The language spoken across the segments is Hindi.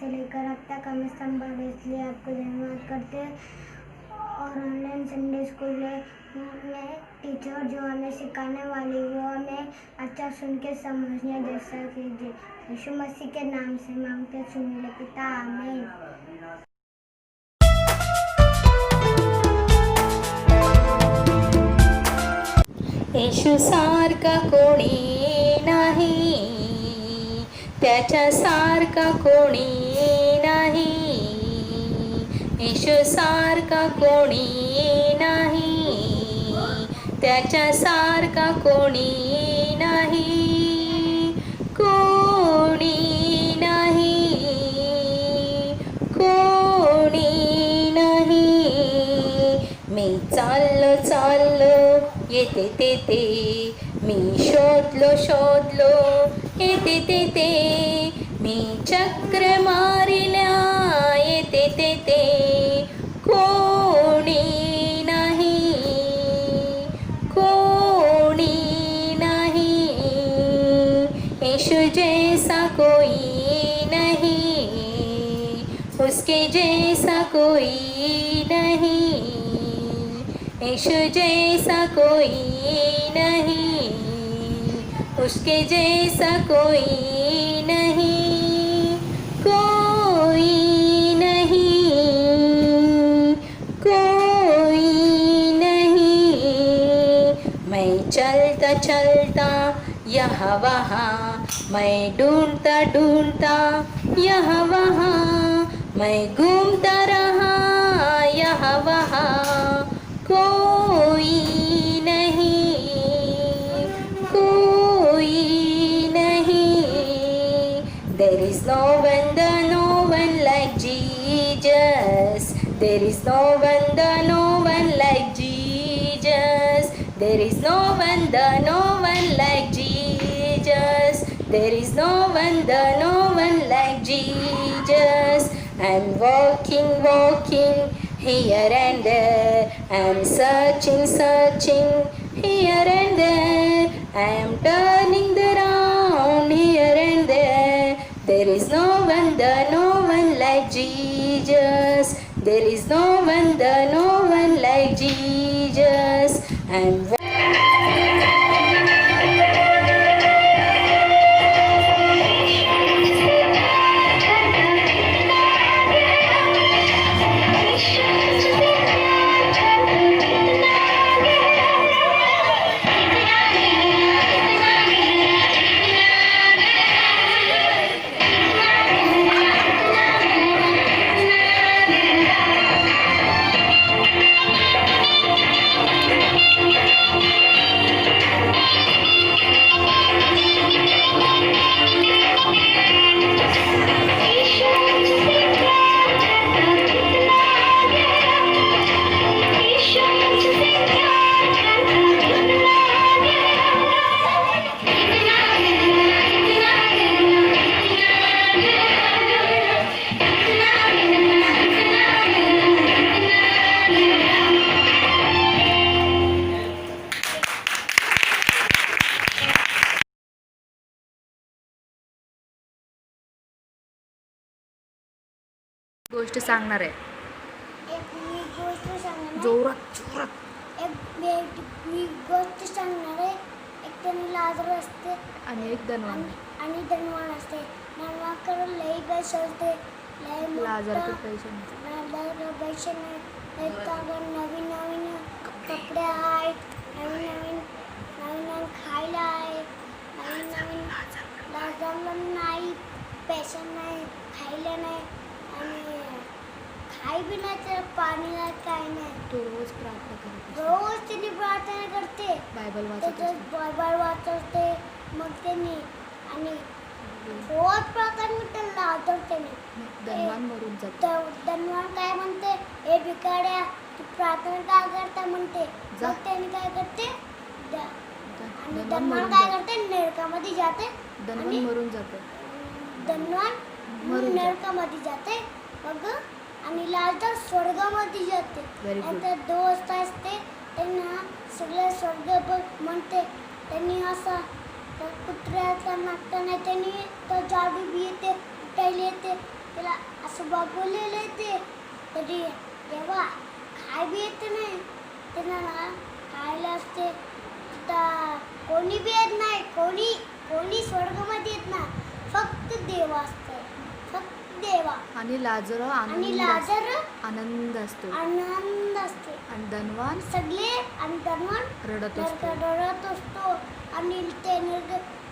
से लेकर अब तक हमें संभाले, इसलिए आपको धन्यवाद करते हैं। और ऑनलाइन संडे स्कूल में टीचर जो हमें सिखाने वाली वो हमें अच्छा सुन के समझने जैसा कीजिए। यीशु मसीह के नाम से मांगते सुनीले पिता, आमीन। येशू सारखा कोणी नाही, त्याच्या सारखा कोणी नाही, येशू सारखा कोणी नाही, त्याच्या सारखा कोणी नाही, कोणी नाही, कोणी नाही. मी चाललो येते तेथे, मी शोधलो येते तेथे, मी चक्र मारिल्या येते तेथे, कोणी नाही, कोणी नाही. यीशु जैसा कोई नहीं, उसके जैसा कोई नहीं, यीशु जैसा कोई नहीं, उसके जैसा कोई नहीं, कोई नहीं, कोई नहीं. मैं चलता यहाँ वहाँ, मैं ढूंढता यहाँ वहाँ, मैं घूमता रहा यहाँ वहाँ, कोई नहीं, कोई नहीं. There is no one like Jesus. There is no one like Jesus. There is no one like Jesus. There is no one like Jesus. I'm walking here and there. I'm searching here and there. I am turning around here and there. There is no one like Jesus. There is no one like Jesus. I'm गोष्ट सांगणार आहे. मी गोष्ट सांगणार जोरात. मी गोष्ट सांगणार आहे. एक तरी लाजर असते आणि एक धनवान. आणि धनवान असते. धनवान लई पैसे असते, लई लाजर पैसे पैसे नाही. नवीन नवीन कपडे आहेत, नवीन खायला आहे, नवीन लाजरला नाही, पैसे नाही, खायला नाही आणि खाई बी नाही तर पाणी नाही, काय नाही. तो रोज प्रार्थना करते, रोज तिने प्रार्थना करते, बायबल वाचते. मग त्यांनी आणि रोज प्रार्थना त्याला आदरते. धनवान मरून जातो. धनवान काय म्हणते, हे भिकाड्या तू प्रार्थना काय करता म्हणते. मग त्याने काय करते, आणि धनवान काय करते, नरकामध्ये जाते. धनवान मरून जाते. धनवान नरकामध्ये जाते मग, आणि लाजर स्वर्गामध्ये जाते. नंतर दोस्त असते त्यांना सगळं स्वर्ग म्हणते. त्यांनी असा कुत्र्याचा मागता नाही, त्यांनी तो जादू बी येते, उठायला येते. त्याला असं बघवलेलं आहे ते कधी तेव्हा खाय बी येत नाही त्यांना ना खायला असते तिथं कोणी बी येत नाही कोणी स्वर्गामध्ये येत नाही फक्त देवा असते फक्त देवा आणि लाजर आणि लाजर आनंद असतो आनंद असते आणि धनवान सगळे आणि धनवान रडत असतो रडत असतो आणि ते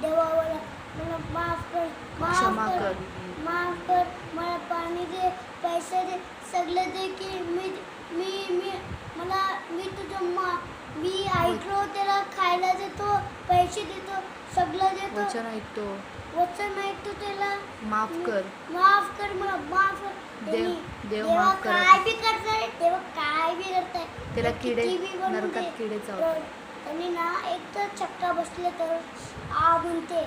देवावर मला माफ कर क्षमा कर. माफ कर मला पाणी दे पैसे दे सगळं दे की मी तुझं मी ऐकलो त्याला खायला देतो पैसे देतो सगळं देतो वचन ऐकतो वचन ऐकतो त्याला माफ कर मला माफ कर देव देवा माफ करत काय बी करताय देवा काय बी करताय त्याला किडे किती बी बनवून नरकात दे. किडे चावतात त्यांनी ना एक तर चक्का बसले तर आ म्हणते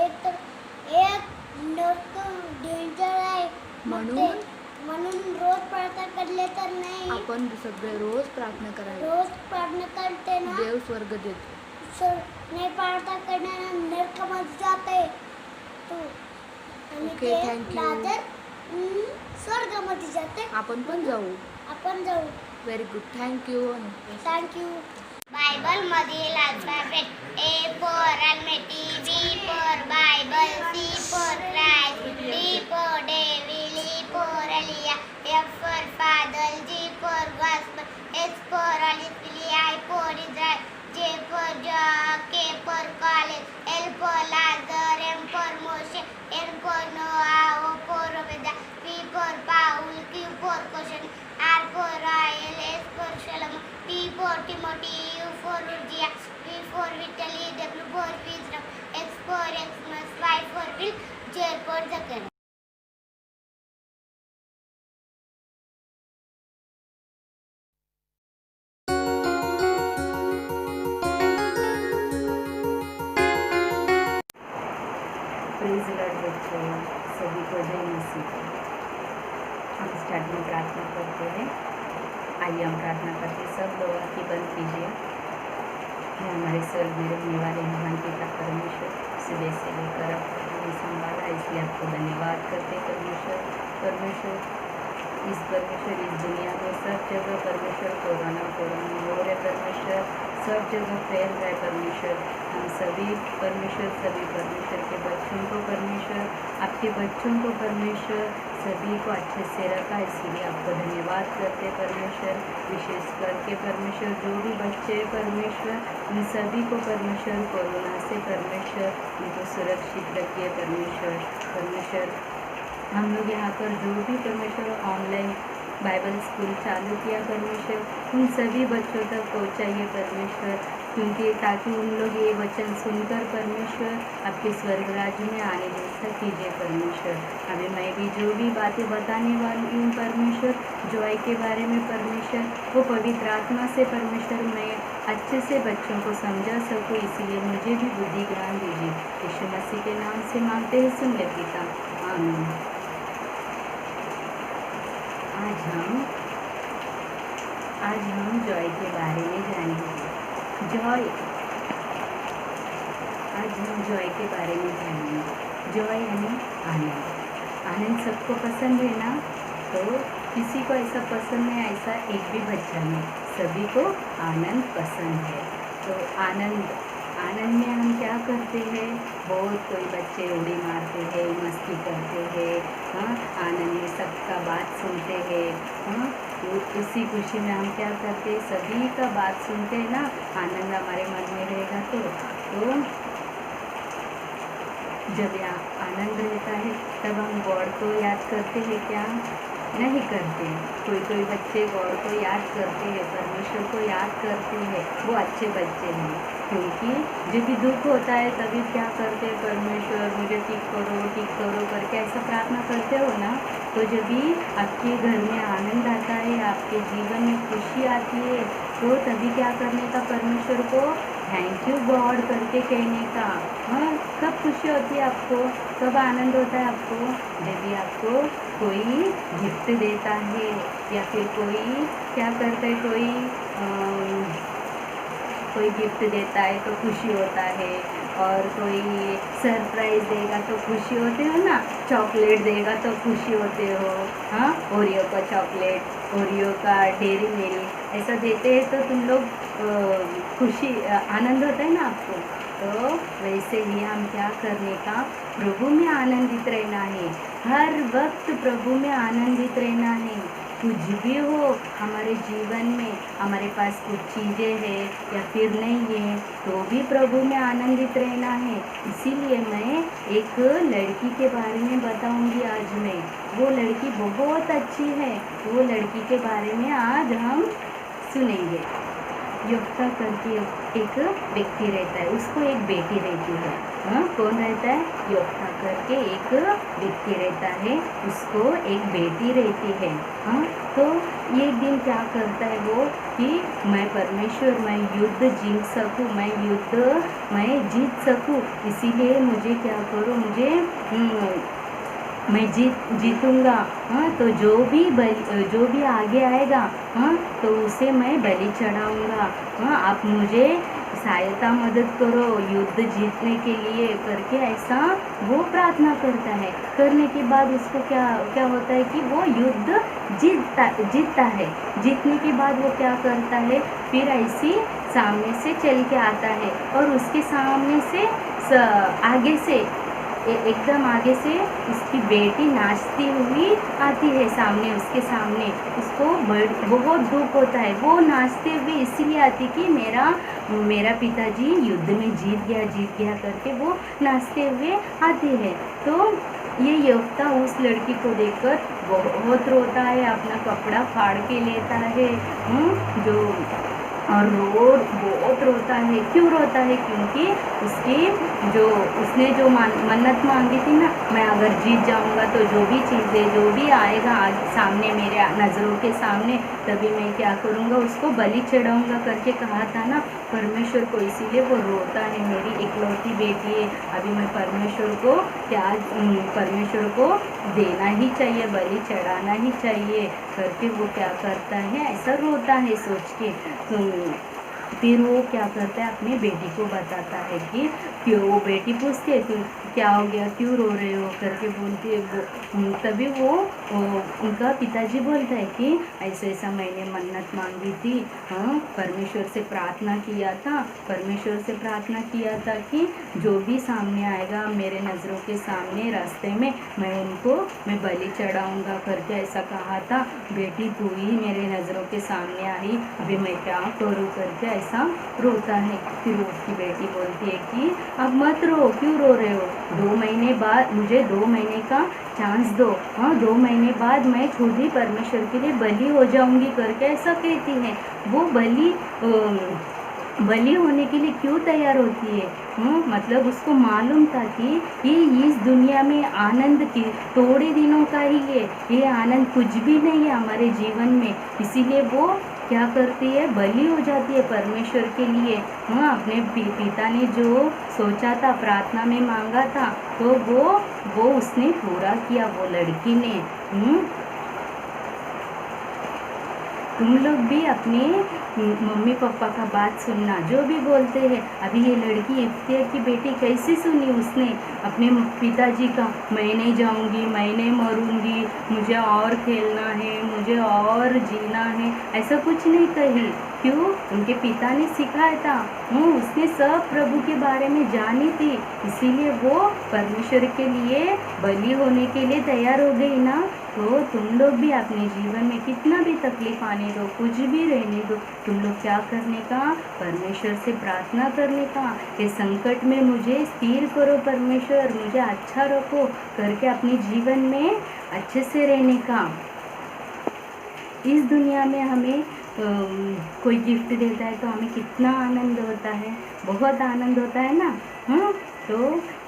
एक नरक डेंजर आहे म्हणून रोज प्रार्थना करले तर नाही आपण सगळे रोज प्रार्थना करावी रोज प्रार्थना करते ना देव स्वर्ग देतो नाही प्रार्थना करण्याला नरकामध्ये जाते तू आणि ओके, ते thank you. लाजर स्वर्गामध्ये जाते आपण पण जाऊ आपण जाऊ very good thank you thank you Bible मधील alphabet A for almighty B for Bible C for Christ D for devil E for Elijah F for father G for gospel S for holy family I for Israel J for jaw K for college L for Lazarus M for Moshe N for Noah O for Obadiah P for Paul Q for question R for Royal, S for Shalom, T for Timothy, U for Urgia, V for Vitaly, W for Wisdom, X for Xmas, Y for Will, J for Zakan. Praise Lord बच्चों, सभी को जय मसीह। हम स्टार्ट में प्रार्थना करते हैं। आइए हम प्रार्थना करते हैं। सब लोग आंखें बंद कीजिए। हे हमारे स्वर्ग में रहने वाले महान पिता परमेश्वर, सुबह से लेकर अब तक हमें संभाला, इसलिए आपको धन्यवाद करते परमेश्वर इस दुनिया में सब जगह परमेश्वर कोरोना हो रहा है परमेश्वर, सब जगह फैल रहा है परमेश्वर। हम सभी परमेश्वर के बच्चों को परमेश्वर, आपके बच्चों को परमेश्वर सभी को अच्छे से रखा, इसीलिए आपको धन्यवाद करते परमेश्वर। विशेष करके परमेश्वर जो भी बच्चे परमेश्वर, उन सभी को परमेश्वर कोरोना से परमेश्वर उनको सुरक्षित रखिए परमेश्वर। हम लोग यहाँ पर जो भी परमेश्वर ऑनलाइन बाइबल स्कूल चालू किया परमेश्वर, उन सभी बच्चों तक पहुँचाइए परमेश्वर, क्योंकि ताकि उन लोग ये वचन सुनकर परमेश्वर आपके स्वर्ग राज्य में आने जैसा कीजिए परमेश्वर। अभी मैं भी जो भी बातें बताने वाली हूँ परमेश्वर, जॉय के बारे में परमेश्वर, वो पवित्र आत्मा से परमेश्वर मैं अच्छे से बच्चों को समझा सकूँ, इसीलिए मुझे भी बुद्धि ज्ञान दीजिए। यीशु मसीह के नाम से मांगते हैं, सुन ले पिता, आमीन। आज हम जॉय के बारे में जानेंगे। आज हम जॉय के बारे में जानेंगे। जॉय यानी आनंद सबको पसंद है ना? तो किसी को ऐसा पसंद नहीं, ऐसा एक भी बच्चा नहीं, सभी को आनंद पसंद है। तो आनंद में हम क्या करते हैं? बहुत कोई बच्चे उड़ी मारते हैं, मस्ती करते हैं, हाँ, आनंद में सबका बात सुनते हैं, हाँ, तो उसी खुशी में हम क्या करते हैं? सभी का बात सुनते हैं ना, आनंद हमारे मन में रहेगा। तो जब आनंद रहता है तब हम गॉड को याद करते हैं क्या? नहीं करते। कोई बच्चे गॉड को याद करते हैं, परमेश्वर को याद करते हैं, वो अच्छे बच्चे हैं। क्योंकि जब भी दुख होता है तभी क्या करते हैं? परमेश्वर मुझे ठीक करो करके ऐसा प्रार्थना करते हो ना। तो जब भी आपके घर में आनंद आता है, आपके जीवन में खुशी आती है, तो तभी क्या करने का? परमेश्वर को थैंक यू गॉड करके कहने का। हाँ, कब खुशी होती है आपको? कब आनंद होता है आपको? जब भी आपको कोई गिफ्ट देता है, या फिर कोई क्या करता है, कोई गिफ्ट देता है तो खुशी होता है। और कोई सरप्राइज देगा तो खुशी होते हो ना, चॉकलेट देगा तो खुशी होते हो। हाँ, ओरियो का चॉकलेट, ओरियो का डेयरी मिल्क ऐसा देते हैं तो तुम लोग खुशी आनंद होता है ना आपको। तो वैसे ही हम क्या करने का, प्रभु में आनंदित रहना है, हर वक्त प्रभु में आनंदित रहना है। कुछ भी हो हमारे जीवन में, हमारे पास कुछ चीज़ें हैं या फिर नहीं है तो भी प्रभु में आनंदित रहना है। इसीलिए मैं एक लड़की के बारे में बताऊंगी आज मैं। वो लड़की बहुत अच्छी है, वो लड़की के बारे में आज हम सुनेंगे। योफ्ता करके एक व्यक्ति रहता है, उसको एक बेटी रहती है। हाँ, कौन रहता है? योफ्ता करके एक व्यक्ति रहता है, उसको एक बेटी रहती है। हाँ, तो एक दिन क्या करता है वो कि मैं परमेश्वर, मैं युद्ध जीत सकूँ, मैं जीत सकूँ, इसीलिए मुझे क्या करो, मैं जीतूंगा। हाँ, तो जो भी आगे आएगा, हाँ, तो उसे मैं बलि चढ़ाऊंगा। हाँ, आप मुझे सहायता मदद करो युद्ध जीतने के लिए करके ऐसा वो प्रार्थना करता है। करने के बाद उसको क्या होता है कि वो युद्ध जीतता है। जीतने के बाद वो क्या करता है, फिर ऐसी सामने से चल के आता है और उसके सामने से आगे से एकदम आगे से उसकी बेटी नाचती हुई आती है सामने, उसके सामने। उसको बहुत दुख होता है। वो नाचते हुए इसलिए आती कि मेरा पिताजी युद्ध में जीत गया करके वो नाचते हुए आती है। तो ये योफ्ता उस लड़की को देखकर बहुत रोता है, अपना कपड़ा फाड़ के लेता है, और बहुत रोता है। क्यों रोता है? क्योंकि उसने जो मन्नत मांगी थी ना, मैं अगर जीत जाऊंगा तो जो भी चीज़ें, जो भी आएगा सामने मेरे नज़रों के सामने, तभी मैं क्या करूंगा, उसको बलि चढ़ाऊंगा करके कहा था ना परमेश्वर को। इसीलिए वो रोता है, मेरी इकलौती बेटी है, अभी मैं परमेश्वर को देना ही चाहिए, बलि चढ़ाना ही चाहिए करके वो क्या करता है, ऐसा रोता है सोच के। फिर वो क्या करता है, अपने बेटी को बताता है कि क्यों। वो बेटी पूछती है कि क्या हो गया, क्यों रो रहे हो करके बोलती है वो। तभी वो उनका पिताजी बोलता है कि ऐसा मैंने मन्नत मांगी थी। हाँ, परमेश्वर से प्रार्थना किया था कि जो भी सामने आएगा मेरे नज़रों के सामने रास्ते में, मैं बलि चढ़ाऊँगा करके ऐसा कहा था। बेटी तू ही मेरे नज़रों के सामने आई, अभी मैं क्या करूँ करके ऐसा रोता है। फिर उसकी बेटी बोलती है कि अब मत रो, क्यों रो रहे हो, 2 महीने बाद मुझे 2 महीने का चांस दो। हाँ, 2 महीने बाद मैं खुद ही परमेश्वर के लिए बलि हो जाऊंगी करके ऐसा कहती है। वो बलि होने के लिए क्यों तैयार होती है? मतलब उसको मालूम था कि ये इस दुनिया में आनंद की थोड़े दिनों का ही है, ये आनंद कुछ भी नहीं है हमारे जीवन में। इसीलिए वो क्या करती है, बलि हो जाती है परमेश्वर के लिए। हाँ, अपने पिता ने जो सोचा था, प्रार्थना में मांगा था, तो वो उसने पूरा किया, वो लड़की ने। तुम लोग भी अपने मम्मी पापा का बात सुनना, जो भी बोलते हैं। अभी ये लड़की इफ्तिया की बेटी कैसे सुनी उसने अपने पिताजी का, मैं नहीं जाऊंगी, मैं नहीं मरूंगी, मुझे और खेलना है, मुझे और जीना है, ऐसा कुछ नहीं कही। क्यों? उनके पिता ने सिखाया था। उसने सब प्रभु के बारे में जानी थी, इसीलिए वो परमेश्वर के लिए बलि होने के लिए तैयार हो गई ना। तो तुम लोग भी अपने जीवन में कितना भी तकलीफ आने दो, कुछ भी रहने दो, तुम लोग क्या करने का, परमेश्वर से प्रार्थना करने का, ये संकट में मुझे स्थिर करो परमेश्वर, मुझे अच्छा रखो करके अपने जीवन में अच्छे से रहने का। इस दुनिया में हमें कोई गिफ्ट देता है तो हमें कितना आनंद होता है, बहुत आनंद होता है ना। तो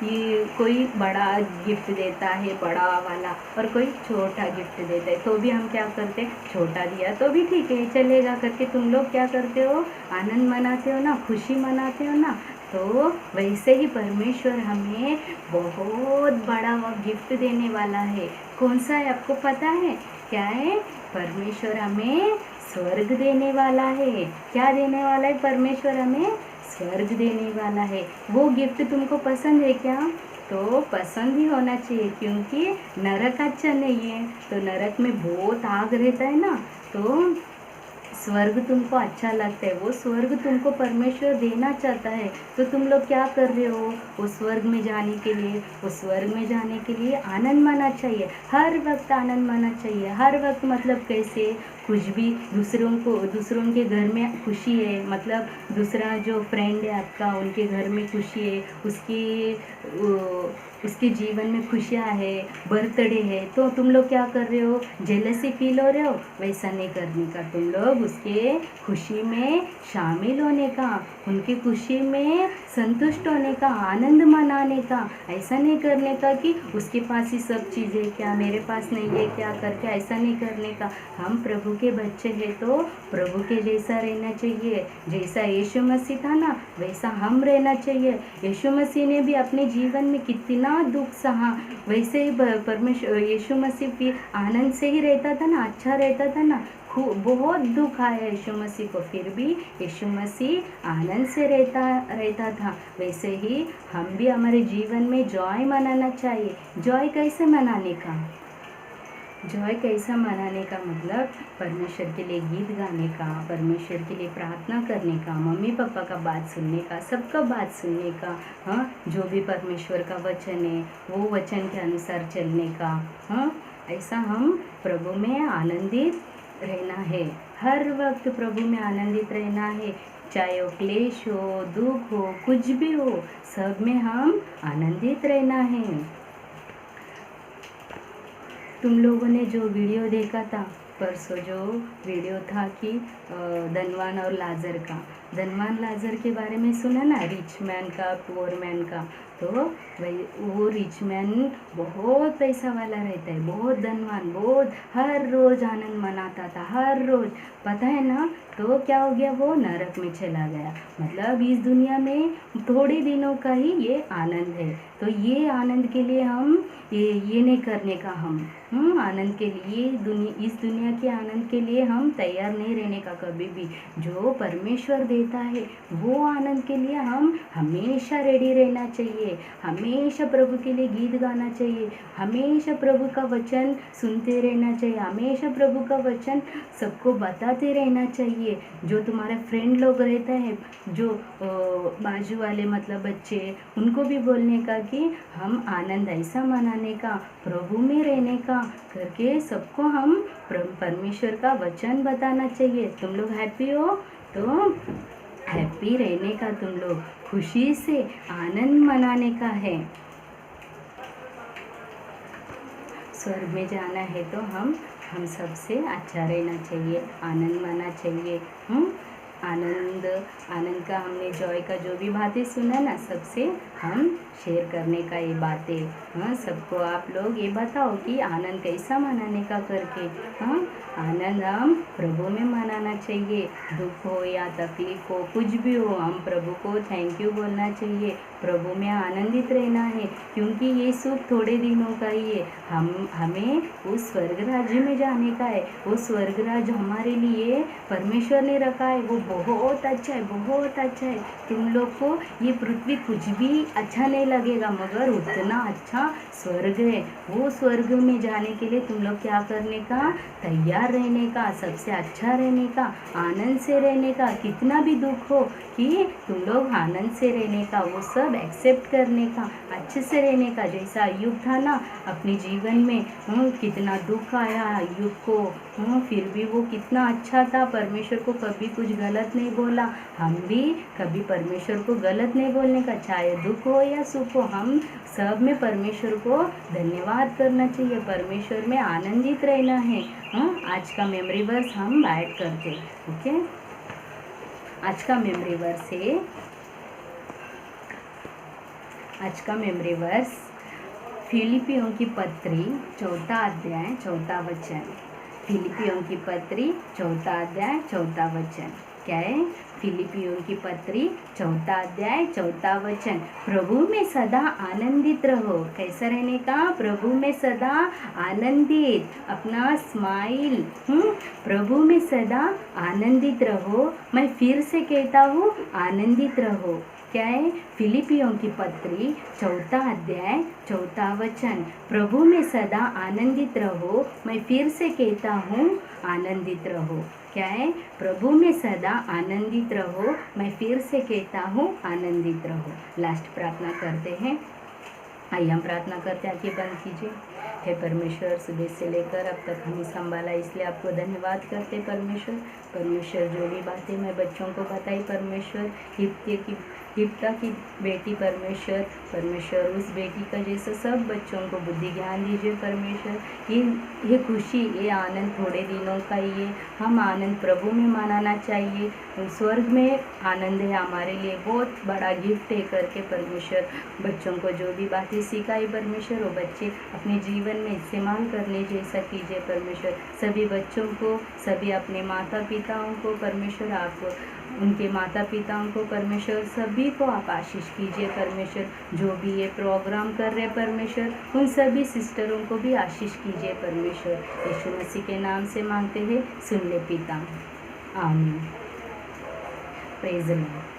ये कोई बड़ा गिफ्ट देता है, बड़ा वाला, और कोई छोटा गिफ्ट देता है तो भी हम क्या करते हैं, छोटा दिया तो भी ठीक है, चलेगा करके तुम लोग क्या करते हो, आनंद मनाते हो ना, खुशी मनाते हो ना। तो वैसे ही परमेश्वर हमें बहुत बड़ा वो गिफ्ट देने वाला है। कौन सा है आपको पता है? क्या है? परमेश्वर हमें स्वर्ग देने वाला है। क्या देने वाला है परमेश्वर हमें? स्वर्ग देने वाला है। वो गिफ्ट तुमको पसंद है क्या? तो पसंद ही होना चाहिए, क्योंकि नरक अच्छा नहीं है। तो नरक में बहुत आग रहता है ना, तो स्वर्ग तुमको अच्छा लगता है, वो स्वर्ग तुमको परमेश्वर देना चाहता है। तो तुम लोग क्या कर रहे हो? उस स्वर्ग में जाने के लिए, उस स्वर्ग में जाने के लिए आनंद मानना चाहिए, हर वक्त आनंद मानना चाहिए। हर वक्त मतलब कैसे? कुछ भी दूसरों के घर में खुशी है, मतलब दूसरा जो फ्रेंड है आपका, उनके घर में खुशी है, उसके जीवन में खुशियाँ है, बर्थडे है, तो तुम लोग क्या कर रहे हो? जेलसी फील हो रहे हो? वैसा नहीं करने का, तुम लोग उसके खुशी में शामिल होने का, उनकी खुशी में संतुष्ट होने का, आनंद मनाने का। ऐसा नहीं करने का कि उसके पास ही सब चीज़ें क्या, मेरे पास नहीं है क्या करके, ऐसा नहीं करने का। हम प्रभु के बच्चे हैं तो प्रभु के जैसा रहना चाहिए। जैसा यीशु मसीह था ना, वैसा हम रहना चाहिए। यीशु मसीह ने भी अपने जीवन में कितना दुख सहा, वैसे ही परमेश्वर यीशु मसीह भी आनंद से ही रहता था ना, अच्छा रहता था ना। बहुत दुख आया यीशु मसीह को, फिर भी यीशु मसीह आनंद से रहता था। वैसे ही हम भी हमारे जीवन में जॉय मनाना चाहिए। जॉय कैसे मनाने का? जॉय कैसा मनाने का मतलब परमेश्वर के लिए गीत गाने का, परमेश्वर के लिए प्रार्थना करने का, मम्मी पापा का बात सुनने का, सबका बात सुनने का। हाँ, जो भी परमेश्वर का वचन है वो वचन के अनुसार चलने का। हाँ, ऐसा हम प्रभु में आनंदित रहना है, हर वक्त प्रभु में आनंदित रहना है। चाहे वो क्लेश हो, दुख हो, कुछ भी हो, सब में हम आनंदित रहना है। तुम लोगों ने जो वीडियो देखा था परसों, जो वीडियो था कि धनवान और लाजर का, धनवान लाजर के बारे में सुना ना, रिच मैन का, पुअर मैन का। तो वही वो रिच मैन बहुत पैसा वाला रहता है, बहुत धनवान, बहुत हर रोज़ आनंद मनाता था, हर रोज़, पता है ना। तो क्या हो गया? वो नरक में चला गया। मतलब इस दुनिया में थोड़े दिनों का ही ये आनंद है। तो ये आनंद के लिए हम ये नहीं करने का, हम आनंद के लिए इस दुनिया के आनंद के लिए हम तैयार नहीं रहने का कभी भी। जो परमेश्वर देता है वो आनंद के लिए हम हमेशा रेडी रहना चाहिए, हमेशा प्रभु के लिए गीत गाना चाहिए, हमेशा प्रभु का वचन सुनते रहना चाहिए, हमेशा प्रभु का वचन सबको बताते रहना चाहिए। जो तुम्हारे फ्रेंड लोग रहते हैं, जो बाजू वाले मतलब बच्चे, उनको भी बोलने का कि हम आनंद ऐसा मनाने का, प्रभु में रहने का करके सबको हम परमेश्वर का वचन बताना चाहिए। तुम लोग हैप्पी हो तो हैप्पी रहने का, तुम लोग खुशी से आनंद मनाने का है। स्वर्ग में जाना है तो हम सबसे अच्छा रहना चाहिए, आनंद मानना चाहिए। आनंद का हमने जॉय का जो भी बातें सुना ना, सबसे हम शेयर करने का ये बातें। हाँ, सबको आप लोग ये बताओ कि आनंद कैसा मनाने का करके। हाँ, आनंद हम प्रभु में मनाना चाहिए। दुख हो या तकलीफ हो, कुछ भी हो, हम प्रभु को थैंक यू बोलना चाहिए, प्रभु में आनंदित रहना है, क्योंकि ये सुख थोड़े दिनों का ही है। हमें उस स्वर्ग राज्य में जाने का है। वो स्वर्ग राज्य हमारे लिए परमेश्वर ने रखा है, वो बहुत अच्छा है, बहुत अच्छा है। तुम लोग को ये पृथ्वी कुछ भी अच्छा नहीं लगेगा, मगर उतना अच्छा स्वर्ग है। वो स्वर्ग में जाने के लिए तुम लोग क्या करने का? तैयार रहने का, सबसे अच्छा रहने का, आनंद से रहने का। कितना भी दुख हो कि तुम लोग आनंद से रहने का, वो सब एक्सेप्ट करने का, अच्छे से रहने का। जैसा अय्यूब था ना, अपने जीवन में कितना दुख आया अय्यूब को, फिर भी वो कितना अच्छा था, परमेश्वर को कभी कुछ गलत नहीं बोला। हम भी कभी परमेश्वर को गलत नहीं बोलने का, चाहे दुख हो या सुख हो, हम सब में परमेश्वर को धन्यवाद करना चाहिए, परमेश्वर में आनंदित रहना है। आज का मेमोरी वर्स हम ऐड करते, ओके। आज का मेमोरी वर्स है, आज का मेमोरी वर्स फिलिपियों की पत्री 4 अध्याय 4 वचन। फिलिपियों की पत्री 4 अध्याय 4 वचन। क्या है? फिलिपियों की पत्री 4 अध्याय 4 वचन, प्रभु में सदा आनंदित रहो। कैसा रहने का? प्रभु में सदा आनंदित, अपना स्माइल, प्रभु में सदा आनंदित रहो। मैं फिर से कहता हूँ, आनंदित रहो। क्या है? फिलिपियों की पत्री 4 अध्याय 4 वचन, प्रभु में सदा आनंदित रहो। मैं फिर से कहता हूँ, आनंदित रहो। क्या है? प्रभु में सदा आनंदित रहो। मैं फिर से कहता हूँ, आनंदित रहो। लास्ट प्रार्थना करते हैं। आइए हम प्रार्थना करते हैं, आंखें बंद कीजिए। हे परमेश्वर, सुबह से लेकर अब तक हमें संभाला, इसलिए आपको धन्यवाद करते परमेश्वर जो भी बातें मैं बच्चों को बताई परमेश्वर, हिप्ता की बेटी परमेश्वर उस बेटी का जैसे सब बच्चों को बुद्धि ज्ञान दीजिए परमेश्वर। ये खुशी, ये आनंद थोड़े दिनों का ही है, हम आनंद प्रभु में मनाना चाहिए। स्वर्ग में आनंद है हमारे लिए, बहुत बड़ा गिफ्ट है करके परमेश्वर बच्चों को जो भी बातें सिखाई परमेश्वर, वो बच्चे अपने जीवन में इस्तेमाल करने जैसा कीजिए परमेश्वर। सभी बच्चों को, सभी अपने माता पिताओं को परमेश्वर, आप उनके माता पिताओं को परमेश्वर, सभी को आप आशीष कीजिए परमेश्वर। जो भी ये प्रोग्राम कर रहे परमेश्वर, उन सभी सिस्टरों को भी आशीष कीजिए परमेश्वर। यीशु मसीह के नाम से मांगते हैं, सुन ले पिता, आमीन। Praise the Lord.